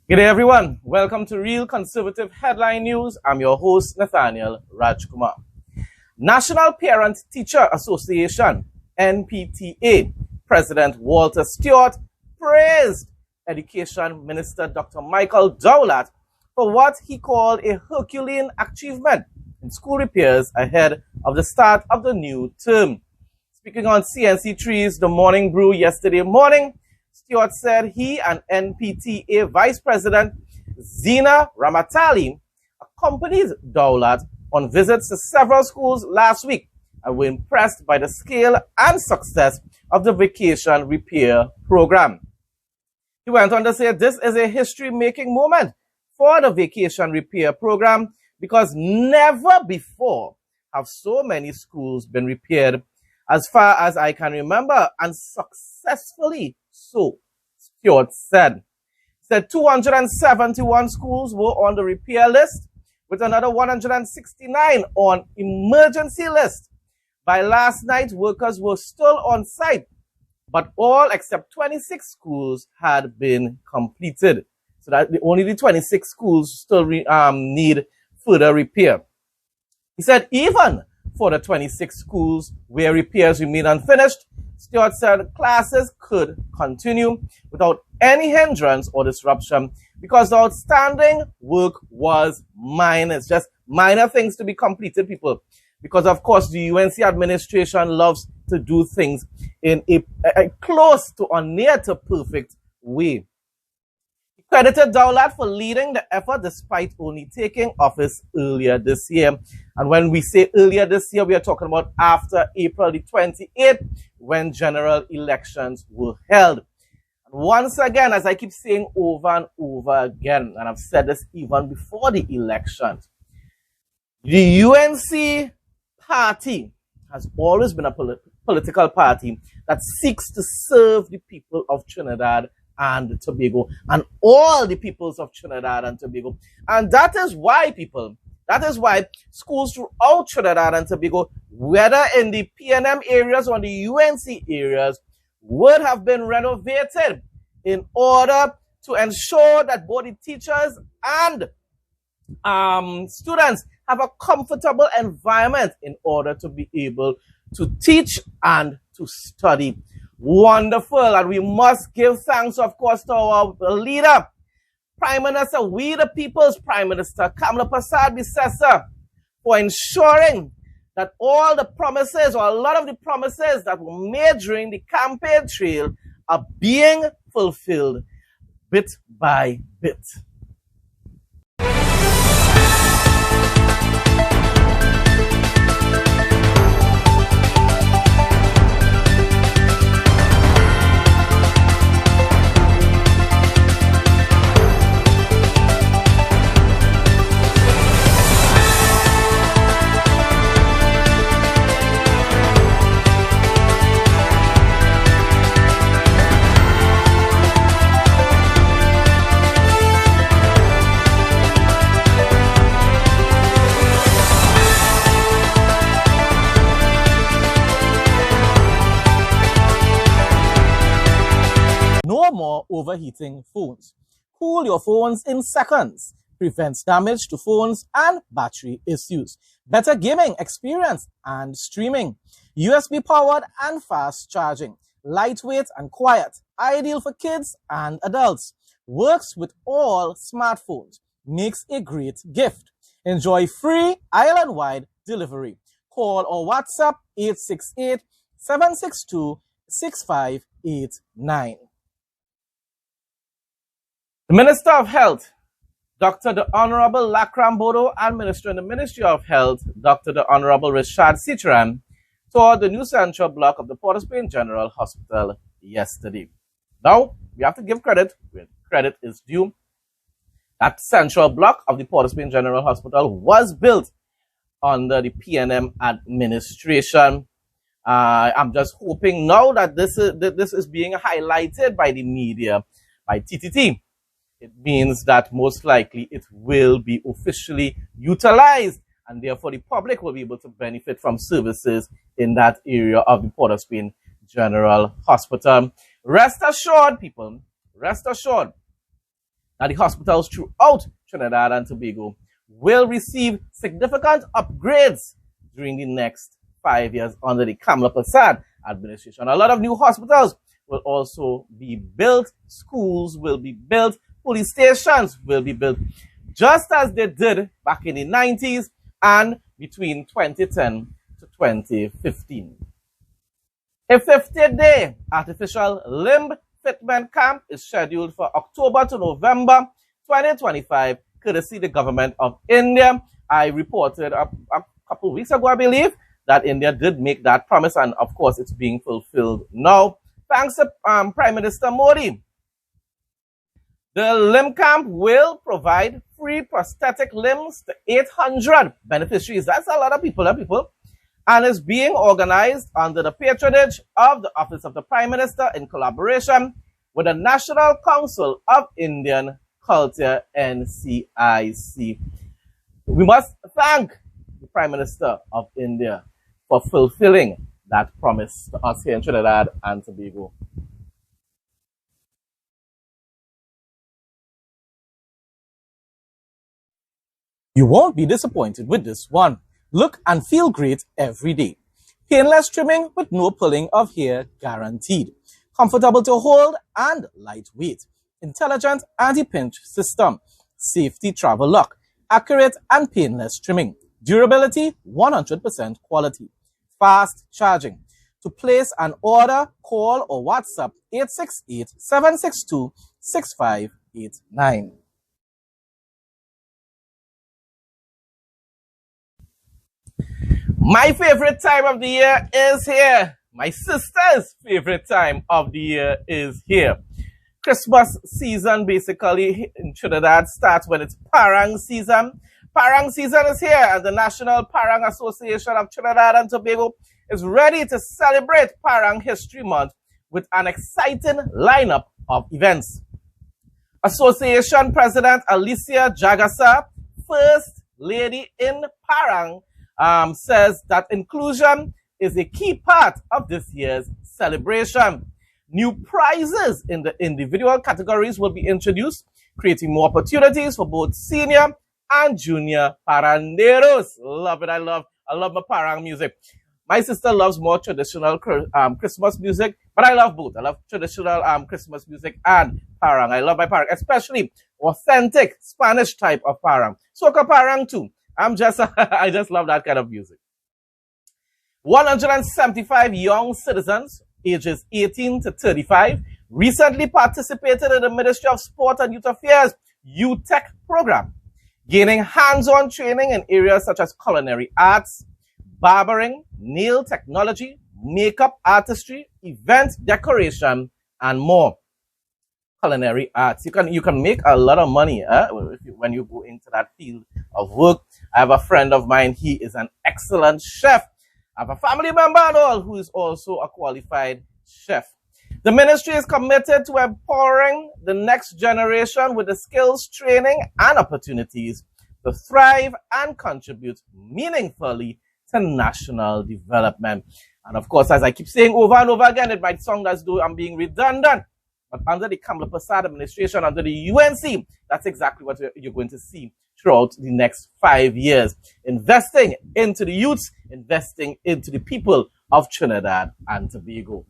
Good day, everyone. Welcome to Real Conservative Headline News. I'm your host, Nathaniel Rajkumar. National Parent Teacher Association, NPTA, President Walter Stewart praised Education Minister Dr. Michael Dowlatt for what he called a Herculean achievement in school repairs ahead of the start of the new term. Speaking on CNC3's The Morning Brew yesterday morning, Stewart said he and NPTA Vice President Zina Ramatali accompanied Dowlatt on visits to several schools last week and were impressed by the scale and success of the vacation repair program. He went on to say this is a history-making moment for the vacation repair program because never before have so many schools been repaired as far as I can remember, and successfully so, Stewart said. He said 271 schools were on the repair list, with another 169 on emergency list. By last night, workers were still on site, but all except 26 schools had been completed. So that only the 26 schools still need further repair. He said even for the 26 schools where repairs remain unfinished, Stewart said classes could continue without any hindrance or disruption because the outstanding work was minor. It's just minor things to be completed, people. Because, of course, the UNC administration loves to do things in a close to or near to perfect way. He credited Dowlatt for leading the effort despite only taking office earlier this year. And when we say earlier this year, we are talking about after April the 28th, when general elections were held. And once again, as I keep saying over and over again, and I've said this even before the elections, the UNC party has always been a political party that seeks to serve the people of Trinidad and Tobago and all the peoples of Trinidad and Tobago. And that is why, people, that is why schools throughout Trinidad and Tobago, whether in the PNM areas or the UNC areas, would have been renovated in order to ensure that both the teachers and students have a comfortable environment in order to be able to teach and to study. Wonderful. And we must give thanks, of course, to our leader, Prime Minister, we the people's Prime Minister, Kamla Persad-Bissessar, for ensuring that all the promises, or a lot of the promises that were made during the campaign trail are being fulfilled bit by bit. No more overheating phones. Cool your phones in seconds. Prevents damage to phones and battery issues. Better gaming experience and streaming. USB powered and fast charging. Lightweight and quiet. Ideal for kids and adults. Works with all smartphones. Makes a great gift. Enjoy free island-wide delivery. Call or WhatsApp 868-762-6589. The Minister of Health, Dr. the Honorable Lakram Bodo, and Minister in the Ministry of Health, Dr. the Honorable Rashad Sitran, toured the new central block of the Port of Spain General Hospital yesterday. Now, we have to give credit where credit is due. That central block of the Port of Spain General Hospital was built under the PNM administration. I'm just hoping now that this is being highlighted by the media, by TTT. It means that most likely it will be officially utilized, and therefore the public will be able to benefit from services in that area of the Port of Spain General Hospital. Rest assured, people, rest assured that the hospitals throughout Trinidad and Tobago will receive significant upgrades during the next 5 years under the Kamla Persad administration. A lot of new hospitals will also be built, schools will be built, police stations will be built, just as they did back in the 90s and between 2010 to 2015. A 50-day artificial limb fitment camp is scheduled for October to November 2025, courtesy the government of India. I reported a couple of weeks ago, I believe, that India did make that promise, and of course it's being fulfilled now. Thanks to Prime Minister Modi. The limb camp will provide free prosthetic limbs to 800 beneficiaries. That's a lot of people, and is being organized under the patronage of the Office of the Prime Minister in collaboration with the National Council of Indian Culture, NCIC. We must thank the Prime Minister of India for fulfilling that promise to us here in Trinidad and Tobago. You won't be disappointed with this one. Look and feel great every day. Painless trimming with no pulling of hair guaranteed. Comfortable to hold and lightweight. Intelligent anti-pinch system. Safety travel lock. Accurate and painless trimming. Durability 100% quality. Fast charging. To place an order, call or WhatsApp 868-762-6589. My favorite time of the year is here. My sister's favorite time of the year is here. Christmas season basically in Trinidad starts when it's Parang season. Parang season is here, and the National Parang Association of Trinidad and Tobago is ready to celebrate Parang History Month with an exciting lineup of events. Association President Alicia Jagasa, First Lady in Parang, says that inclusion is a key part of this year's celebration. New prizes in the individual categories will be introduced, creating more opportunities for both senior and junior paranderos. Love it. I love my parang music. My sister loves more traditional Christmas music, but I love both. I love traditional Christmas music and parang. I love my parang, especially authentic Spanish type of parang. Soca parang too. I just love that kind of music. 175 young citizens, ages 18 to 35, recently participated in the Ministry of Sport and Youth Affairs UTech program, gaining hands-on training in areas such as culinary arts, barbering, nail technology, makeup artistry, event decoration, and more. Culinary arts. You can make a lot of money when you go into that field of work. I have a friend of mine. He is an excellent chef. I have a family member and all who is also a qualified chef. The ministry is committed to empowering the next generation with the skills, training, and opportunities to thrive and contribute meaningfully to national development. And of course, as I keep saying over and over again, it might sound as though I'm being redundant, but under the Kamla Persad administration, under the UNC, that's exactly what you're going to see throughout the next 5 years. Investing into the youths, investing into the people of Trinidad and Tobago.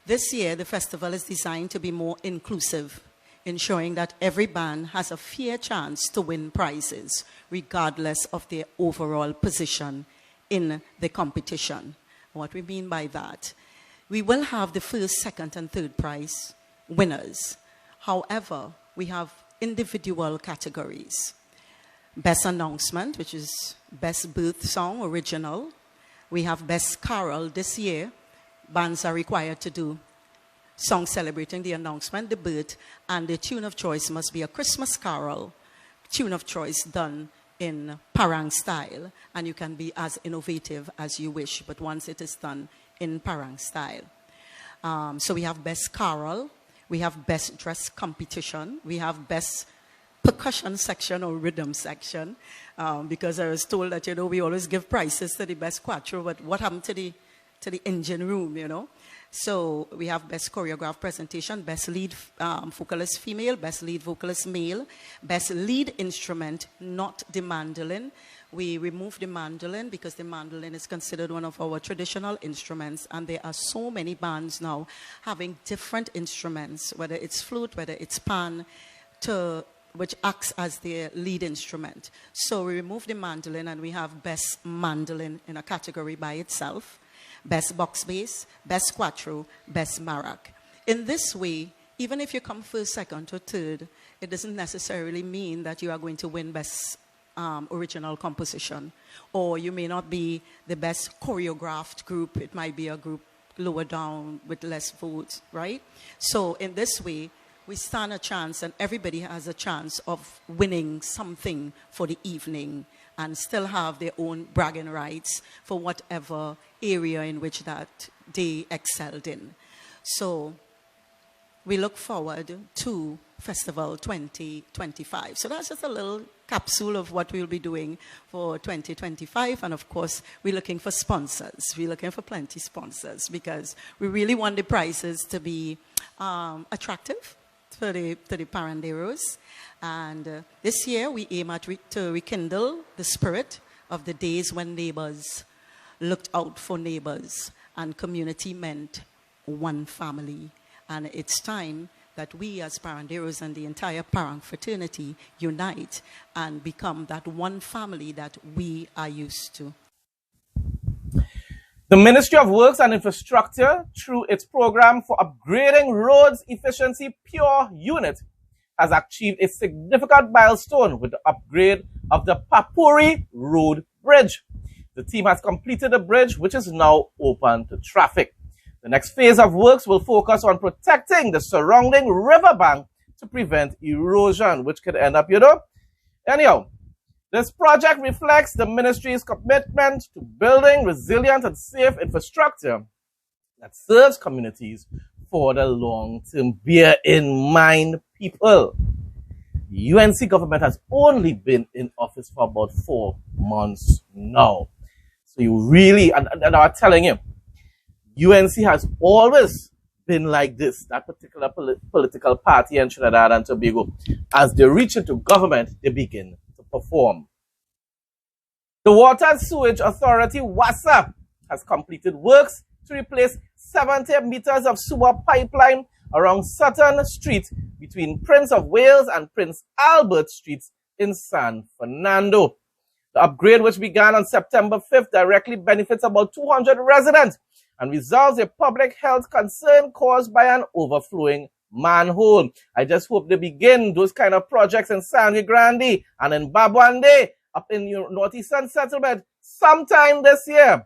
This year, the festival is designed to be more inclusive, ensuring that every band has a fair chance to win prizes, regardless of their overall position in the competition. What we mean by that, we will have the first, second, and third prize winners. However, we have individual categories. Best Announcement, which is Best Birth Song Original. We have Best Carol this year. Bands are required to do songs celebrating the announcement, the birth, and the tune of choice must be a Christmas carol, tune of choice done in Parang style, and you can be as innovative as you wish, but once it is done in Parang style. So we have Best Carol, we have Best Dress Competition, we have Best Percussion section or Rhythm section, because I was told that, we always give prizes to the Best Quattro, but what happened to the to the engine room, you know. So we have best choreographed presentation, best lead vocalist female, best lead vocalist male, best lead instrument, not the mandolin. We removed the mandolin because the mandolin is considered one of our traditional instruments, and there are so many bands now having different instruments, whether it's flute, whether it's pan, which acts as their lead instrument. So we removed the mandolin, and we have best mandolin in a category by itself, best box bass, best quattro, best marac. In this way, even if you come first, second, or third, it doesn't necessarily mean that you are going to win best original composition, or you may not be the best choreographed group. It might be a group lower down with less votes, right? So in this way, we stand a chance, and everybody has a chance of winning something for the evening and still have their own bragging rights for whatever area in which that they excelled in. So we look forward to Festival 2025. So that's just a little capsule of what we'll be doing for 2025. And of course, we're looking for sponsors. We're looking for plenty of sponsors because we really want the prizes to be attractive to the paranderos. And this year, we aim to rekindle the spirit of the days when neighbors looked out for neighbors and community meant one family. And it's time that we as paranderos and the entire parang fraternity unite and become that one family that we are used to. The Ministry of Works and Infrastructure, through its program for upgrading roads efficiency pure unit, has achieved a significant milestone with the upgrade of the Papuri Road Bridge. The team has completed the bridge, which is now open to traffic. The next phase of works will focus on protecting the surrounding riverbank to prevent erosion, which could end up, Anyhow, this project reflects the ministry's commitment to building resilient and safe infrastructure that serves communities for the long term. Bear in mind, people, the UNC government has only been in office for about 4 months now. So you really, and I'm telling you, UNC has always been like this, that particular political party in Trinidad and Tobago. As they reach into government, they begin to perform. The Water and Sewage Authority, WASA, has completed works to replace 70 meters of sewer pipeline around Sutton Street between Prince of Wales and Prince Albert Streets in San Fernando. The upgrade, which began on September 5th, directly benefits about 200 residents and resolves a public health concern caused by an overflowing manhole. I just hope they begin those kind of projects in San Grande and in Babwande, up in your northeastern settlement, sometime this year.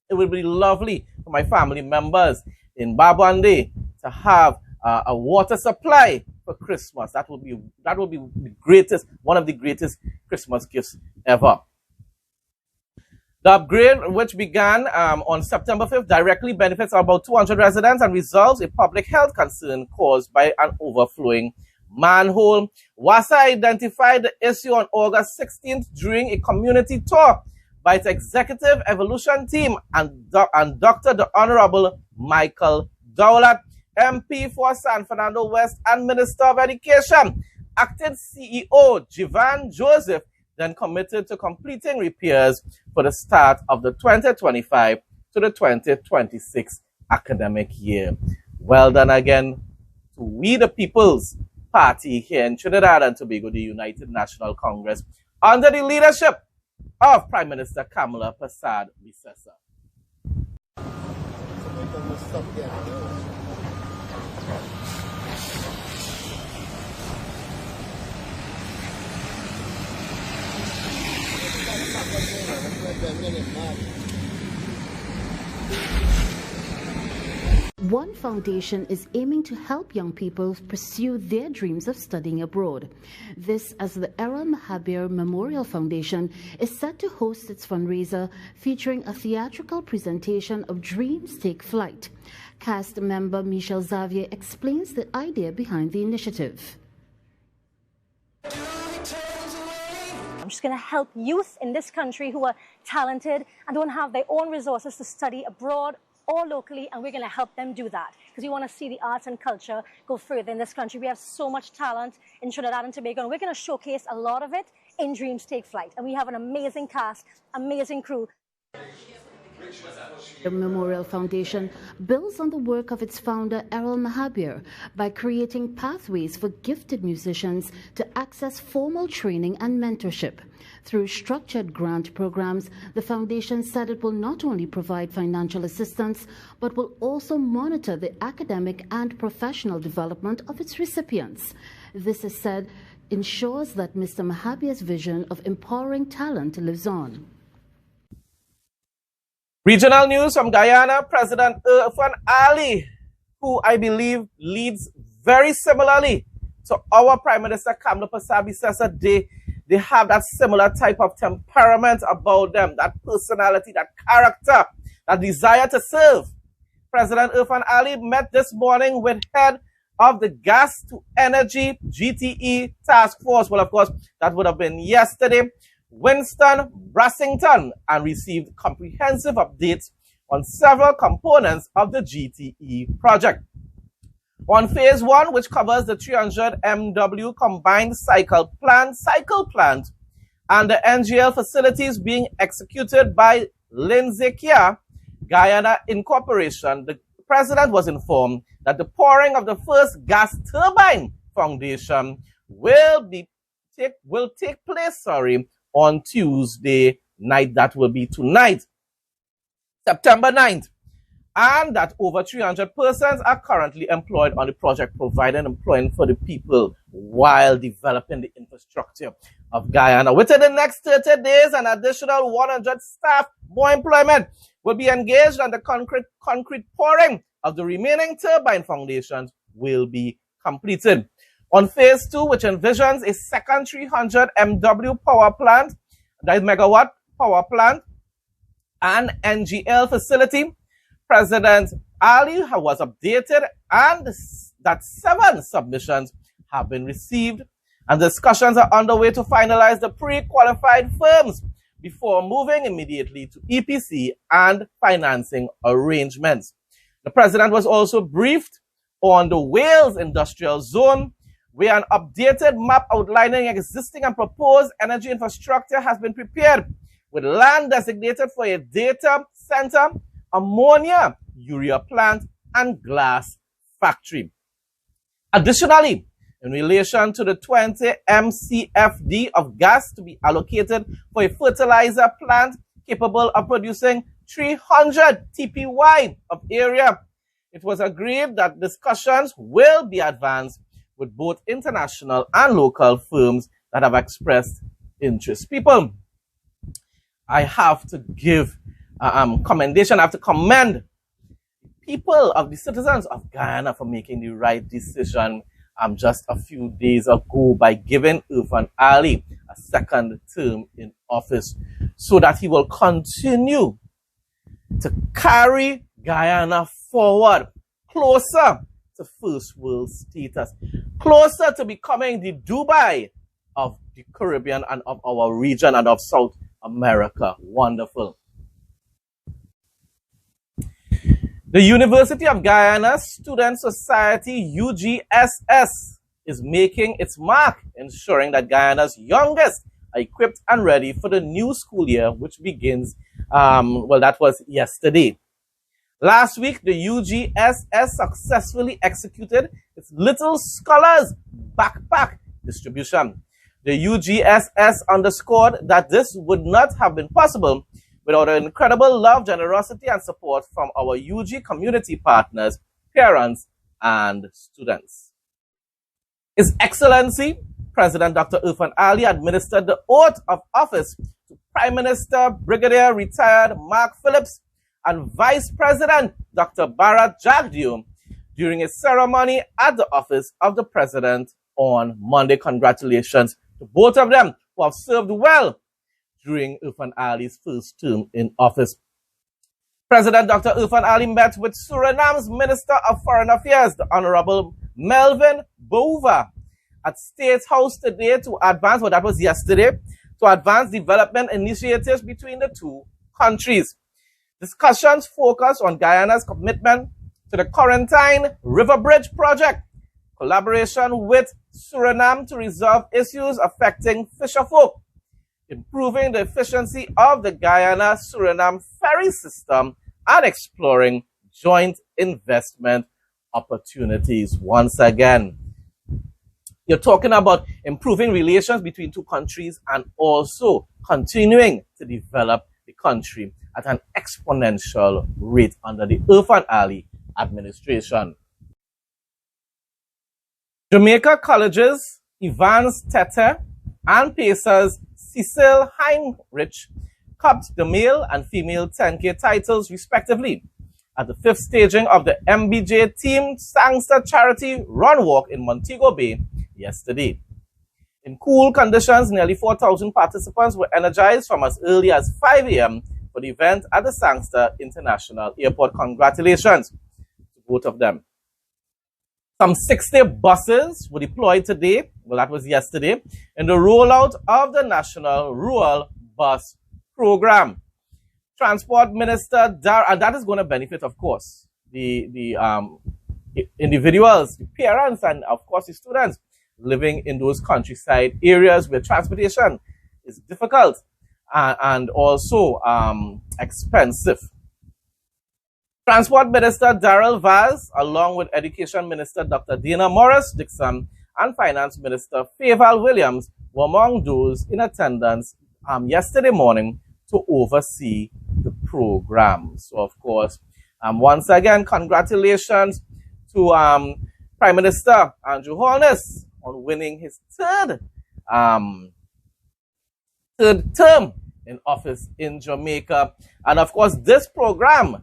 It will be lovely for my family members in Babwande to have a water supply for Christmas. That will be the greatest, one of the greatest Christmas gifts ever. The upgrade, which began on September 5th, directly benefits about 200 residents and resolves a public health concern caused by an overflowing manhole. WASA identified the issue on August 16th during a community tour by its executive evolution team and Dr. the Honorable Michael Dowlett, MP for San Fernando West and Minister of Education. Acting CEO Jivan Joseph then committed to completing repairs for the start of the 2025 to the 2026 academic year. Well done again to We the People's Party here in Trinidad and Tobago, the United National Congress, under the leadership of Prime Minister Kamala Persad-Bissessar. One foundation is aiming to help young people pursue their dreams of studying abroad. This, as the Era Mahabir Memorial Foundation is set to host its fundraiser featuring a theatrical presentation of Dreams Take Flight. Cast member Michelle Xavier explains the idea behind the initiative. which is going to help youth in this country who are talented and don't have their own resources to study abroad or locally, and we're going to help them do that because we want to see the arts and culture go further in this country. We have so much talent in Trinidad and Tobago, and we're going to showcase a lot of it in Dreams Take Flight. And we have an amazing cast, amazing crew. The Memorial Foundation builds on the work of its founder, Errol Mahabir, by creating pathways for gifted musicians to access formal training and mentorship. Through structured grant programs, the foundation said it will not only provide financial assistance, but will also monitor the academic and professional development of its recipients. This, is said, ensures that Mr. Mahabir's vision of empowering talent lives on. Regional news from Guyana. President Irfan Ali, who I believe leads very similarly to our Prime Minister Kamla Pasabi, says that they have that similar type of temperament about them, that personality, that character, that desire to serve. President Irfan Ali met this morning with head of the Gas to Energy GTE Task Force. Well, of course, that would have been yesterday. Winston Brassington, and received comprehensive updates on several components of the GTE project. On phase 1, which covers the 300 MW combined cycle plant, and the NGL facilities being executed by Lindsay Guyana Incorporation, the president was informed that the pouring of the first gas turbine foundation will take place, on Tuesday night. That will be tonight, September 9th. And that over 300 persons are currently employed on the project, providing employment for the people while developing the infrastructure of Guyana. Within the next 30 days, an additional 100 staff, more employment, will be engaged, and the concrete pouring of the remaining turbine foundations will be completed. On phase 2, which envisions a second 300 MW power plant, that is megawatt power plant, and NGL facility, President Ali was updated, and that 7 submissions have been received, and discussions are underway to finalize the pre-qualified firms before moving immediately to EPC and financing arrangements. The president was also briefed on the Wales Industrial Zone, where an updated map outlining existing and proposed energy infrastructure has been prepared, with land designated for a data center, ammonia, urea plant, and glass factory. Additionally, in relation to the 20 MCFD of gas to be allocated for a fertilizer plant capable of producing 300 TPY of area, it was agreed that discussions will be advanced with both international and local firms that have expressed interest. People, I have to give commendation. I have to commend people of the citizens of Guyana for making the right decision just a few days ago by giving Irfan Ali a second term in office so that he will continue to carry Guyana forward closer to first world status, closer to becoming the Dubai of the Caribbean and of our region and of South America. Wonderful. The University of Guyana Student Society, UGSS, is making its mark, ensuring that Guyana's youngest are equipped and ready for the new school year, which begins, that was yesterday. Last week, the UGSS successfully executed its Little Scholars backpack distribution. The UGSS underscored that this would not have been possible without the incredible love, generosity, and support from our UG community partners, parents, and students. His Excellency, President Dr. Irfan Ali, administered the oath of office to Prime Minister Brigadier Retired Mark Phillips and Vice President Dr. Bharat Jagdeo during a ceremony at the office of the President on Monday. Congratulations to both of them who have served well during Irfan Ali's first term in office. President Dr. Irfan Ali met with Suriname's Minister of Foreign Affairs, the Honorable Melvin Bova, at State House today to advance, that was yesterday, to advance development initiatives between the two countries. Discussions focus on Guyana's commitment to the Quarantine River Bridge project, collaboration with Suriname to resolve issues affecting fisherfolk, improving the efficiency of the Guyana-Suriname ferry system, and exploring joint investment opportunities. Once again, you're talking about improving relations between two countries and also continuing to develop the country at an exponential rate under the Irfan Ali administration. Jamaica College's Evans Tete and Pacers Cecil Heinrich cupped the male and female 10K titles respectively at the 5th staging of the MBJ Team Sangster Charity Run Walk in Montego Bay yesterday. In cool conditions, nearly 4,000 participants were energized from as early as 5 a.m. for the event at the Sangster International Airport. Congratulations to both of them. Some 60 buses were deployed today, well that was yesterday, in the rollout of the National Rural Bus Program. Transport Minister and that is going to benefit, of course, the individuals, the parents, and of course the students living in those countryside areas where transportation is difficult and also expensive. Transport Minister Darrell Vaz, along with Education Minister Dr. Dana Morris-Dixon and Finance Minister Fayval Williams, were among those in attendance yesterday morning to oversee the program. So, of course, once again, congratulations to Prime Minister Andrew Holness on winning his third term in office in Jamaica. And, of course, this program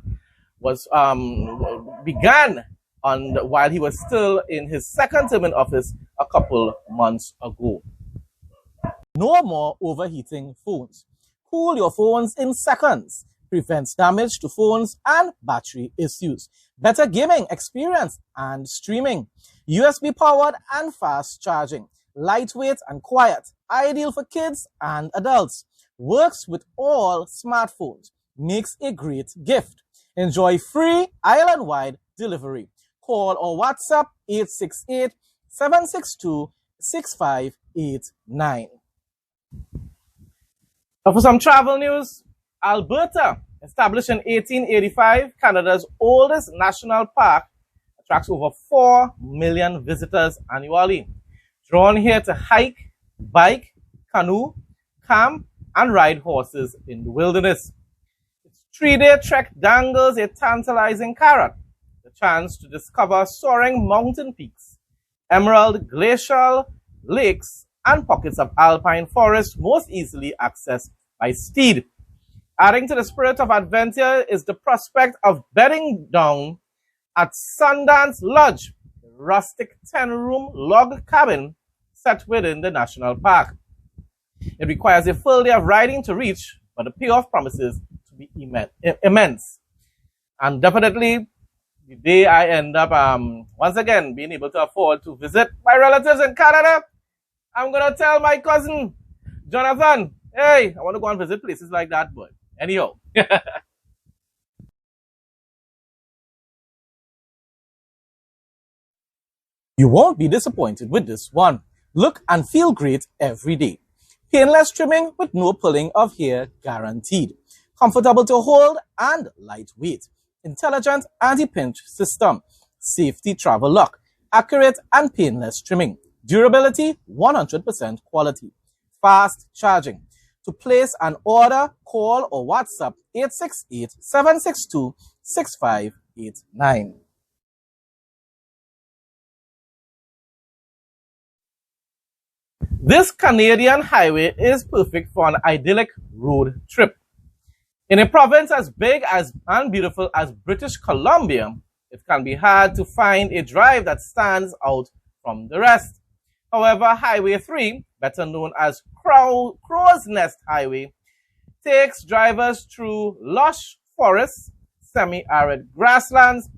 was began while he was still in his second term in office a couple months ago. No more overheating phones. Cool your phones in seconds. Prevents damage to phones and battery issues. Better gaming experience and streaming. USB powered and fast charging. Lightweight and quiet. Ideal for kids and adults. Works with all smartphones. Makes a great gift. Enjoy free island-wide delivery. Call or WhatsApp 868-762-6589. Now for some travel news, Alberta, established in 1885, Canada's oldest national park, attracts over 4 million visitors annually. Drawn here to hike, bike, canoe, camp, and ride horses in the wilderness. 3-day trek dangles a tantalizing carrot, the chance to discover soaring mountain peaks, emerald glacial lakes, and pockets of alpine forest most easily accessed by steed. Adding to the spirit of adventure is the prospect of bedding down at Sundance Lodge, a rustic 10-room log cabin set within the national park. It requires a full day of riding to reach, but the payoff promises to be immense. And definitely, the day I end up, once again, being able to afford to visit my relatives in Canada, I'm going to tell my cousin, Jonathan, hey, I want to go and visit places like that, but anyhow. You won't be disappointed with this one. Look and feel great every day. Painless trimming with no pulling of hair guaranteed. Comfortable to hold and lightweight. Intelligent anti-pinch system. Safety travel lock. Accurate and painless trimming. Durability, 100% quality. Fast charging. To place an order, call or WhatsApp 868-762-6589. This Canadian highway is perfect for an idyllic road trip. In a province as big and beautiful as British Columbia, it can be hard to find a drive that stands out from the rest. However, Highway 3, better known as Crow's Nest Highway, takes drivers through lush forests, semi-arid grasslands,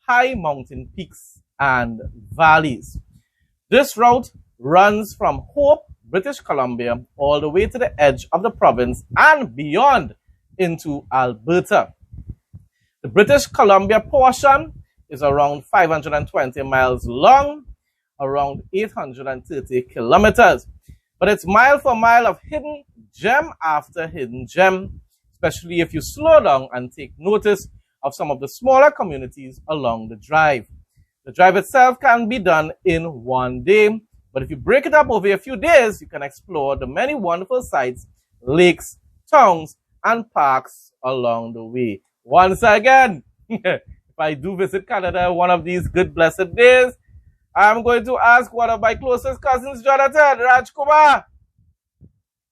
high mountain peaks, and valleys. This route runs from Hope British Columbia, all the way to the edge of the province and beyond into Alberta. The British Columbia portion is around 520 miles long, around 830 kilometers. But it's mile for mile of hidden gem after hidden gem, especially if you slow down and take notice of some of the smaller communities along the drive. The drive itself can be done in one day, but if you break it up over a few days, you can explore the many wonderful sites, lakes, towns, and parks along the way. Once again, if I do visit Canada one of these good blessed days, I'm going to ask one of my closest cousins, Jonathan, Rajkumar.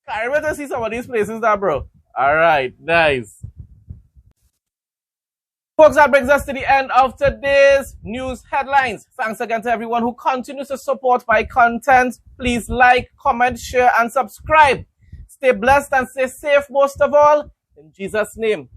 Can't wait to see some of these places now, bro. All right, nice. Folks, that brings us to the end of today's news headlines. Thanks again to everyone who continues to support my content. Please like, comment, share, and subscribe. Stay blessed and stay safe most of all. In Jesus' name.